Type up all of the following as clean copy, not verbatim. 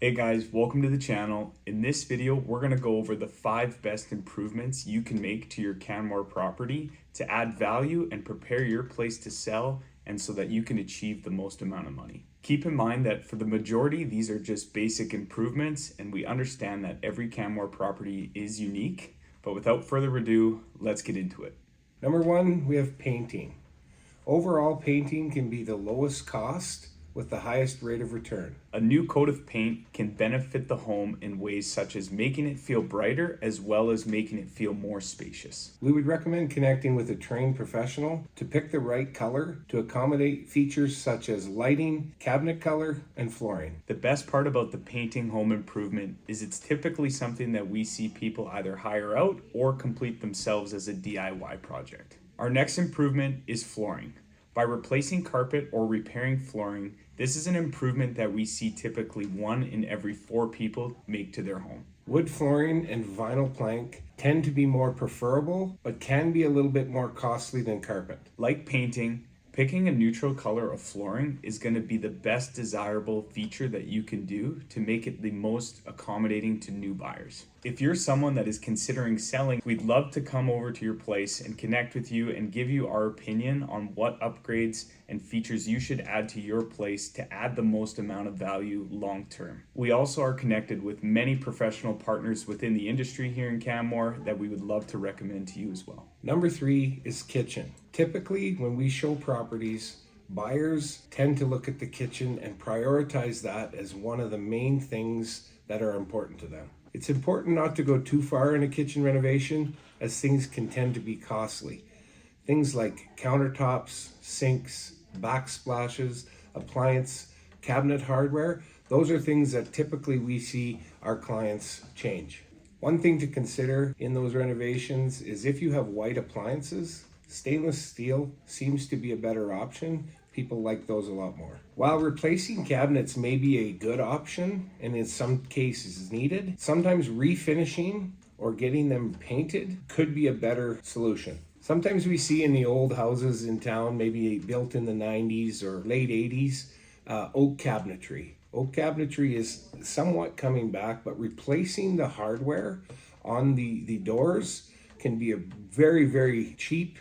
Hey guys, welcome to the channel. In this video, we're going to go over the 5 best improvements you can make to your Canmore property to add value and prepare your place to sell and so that you can achieve the most amount of money. Keep in mind that for the majority, these are just basic improvements and we understand that every Canmore property is unique. But without further ado, let's get into it. Number one, we have painting. Overall, painting can be the lowest cost with the highest rate of return. A new coat of paint can benefit the home in ways such as making it feel brighter as well as making it feel more spacious. We would recommend connecting with a trained professional to pick the right color to accommodate features such as lighting, cabinet color, and flooring. The best part about the painting home improvement is it's typically something that we see people either hire out or complete themselves as a DIY project. Our next improvement is flooring. By replacing carpet or repairing flooring, this is an improvement that we see typically 1 in every 4 people make to their home. Wood flooring and vinyl plank tend to be more preferable, but can be a little bit more costly than carpet. Like painting, picking a neutral color of flooring is going to be the best desirable feature that you can do to make it the most accommodating to new buyers. If you're someone that is considering selling, we'd love to come over to your place and connect with you and give you our opinion on what upgrades and features you should add to your place to add the most amount of value long term. We also are connected with many professional partners within the industry here in Canmore that we would love to recommend to you as well. Number 3 is kitchen. Typically, when we show properties, buyers tend to look at the kitchen and prioritize that as one of the main things that are important to them. It's important not to go too far in a kitchen renovation as things can tend to be costly. Things like countertops, sinks, backsplashes, appliance, cabinet hardware, those are things that typically we see our clients change. One thing to consider in those renovations is if you have white appliances, stainless steel seems to be a better option. People like those a lot more. While replacing cabinets may be a good option and in some cases needed, sometimes refinishing or getting them painted could be a better solution. Sometimes we see in the old houses in town, maybe built in the 90s or late 80s, oak cabinetry. Oak cabinetry is somewhat coming back, but replacing the hardware on the doors can be a very, very cheap,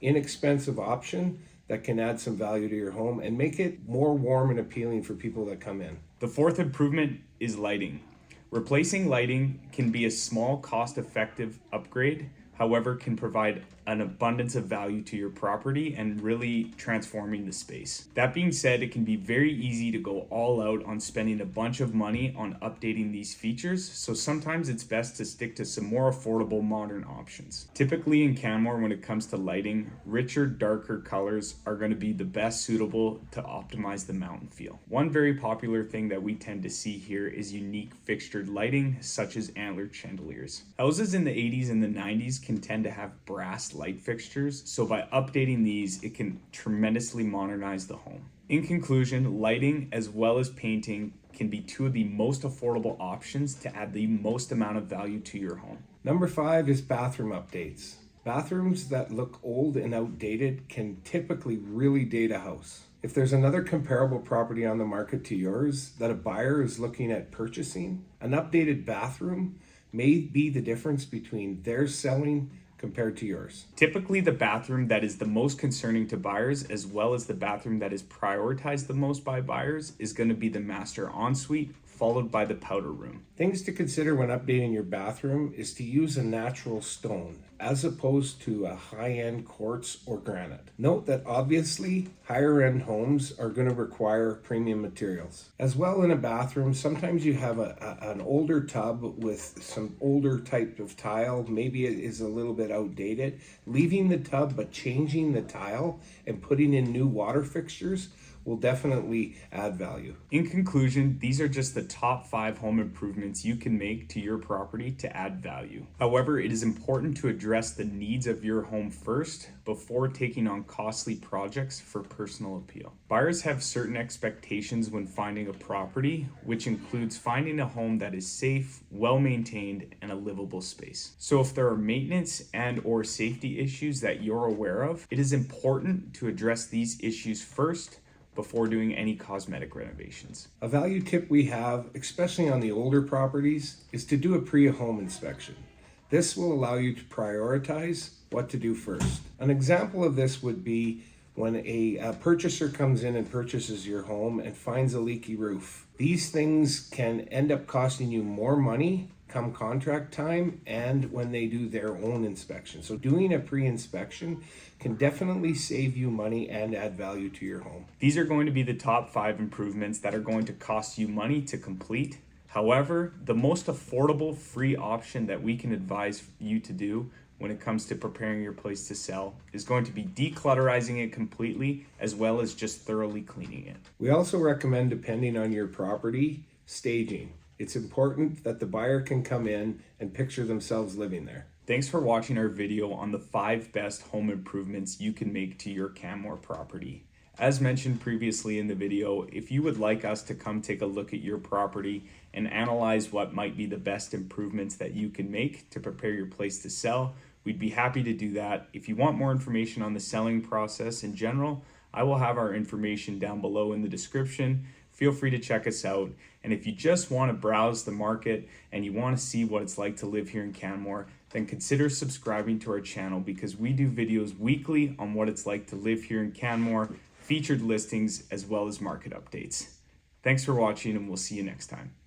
inexpensive option that can add some value to your home and make it more warm and appealing for people that come in. The 4th improvement is lighting. Replacing lighting can be a small, cost-effective upgrade, however, can provide an abundance of value to your property and really transforming the space. That being said, it can be very easy to go all out on spending a bunch of money on updating these features, so sometimes it's best to stick to some more affordable modern options. Typically in Canmore, when it comes to lighting, richer, darker colors are going to be the best suitable to optimize the mountain feel. One very popular thing that we tend to see here is unique fixtured lighting, such as antlered chandeliers. Houses in the 80s and the 90s can tend to have brass light fixtures, so by updating these, it can tremendously modernize the home. In conclusion, lighting as well as painting can be 2 of the most affordable options to add the most amount of value to your home. Number 5 is bathroom updates. Bathrooms that look old and outdated can typically really date a house. If there's another comparable property on the market to yours that a buyer is looking at purchasing, an updated bathroom may be the difference between their selling compared to yours. Typically, the bathroom that is the most concerning to buyers, as well as the bathroom that is prioritized the most by buyers, is going to be the master ensuite, followed by the powder room. Things to consider when updating your bathroom is to use a natural stone as opposed to a high-end quartz or granite. Note that obviously higher-end homes are going to require premium materials. As well, in a bathroom, sometimes you have an older tub with some older type of tile. Maybe it is a little bit outdated. Leaving the tub but changing the tile and putting in new water fixtures will definitely add value. In conclusion, these are just the top 5 home improvements you can make to your property to add value. However, it is important to address the needs of your home first before taking on costly projects for personal appeal. Buyers have certain expectations when finding a property, which includes finding a home that is safe, well-maintained, and a livable space. So if there are maintenance and/or safety issues that you're aware of, it is important to address these issues first before doing any cosmetic renovations. A value tip we have, especially on the older properties, is to do a pre-home inspection. This will allow you to prioritize what to do first. An example of this would be when a purchaser comes in and purchases your home and finds a leaky roof. These things can end up costing you more money come contract time and when they do their own inspection. So doing a pre-inspection can definitely save you money and add value to your home. These are going to be the top 5 improvements that are going to cost you money to complete. However, the most affordable free option that we can advise you to do when it comes to preparing your place to sell is going to be declutterizing it completely, as well as just thoroughly cleaning it. We also recommend, depending on your property, staging. It's important that the buyer can come in and picture themselves living there. Thanks for watching our video on the 5 best home improvements you can make to your Canmore property. As mentioned previously in the video, if you would like us to come take a look at your property and analyze what might be the best improvements that you can make to prepare your place to sell, we'd be happy to do that. If you want more information on the selling process in general, I will have our information down below in the description. Feel free to check us out. And if you just want to browse the market and you want to see what it's like to live here in Canmore, then consider subscribing to our channel, because we do videos weekly on what it's like to live here in Canmore, featured listings, as well as market updates. Thanks for watching, and we'll see you next time.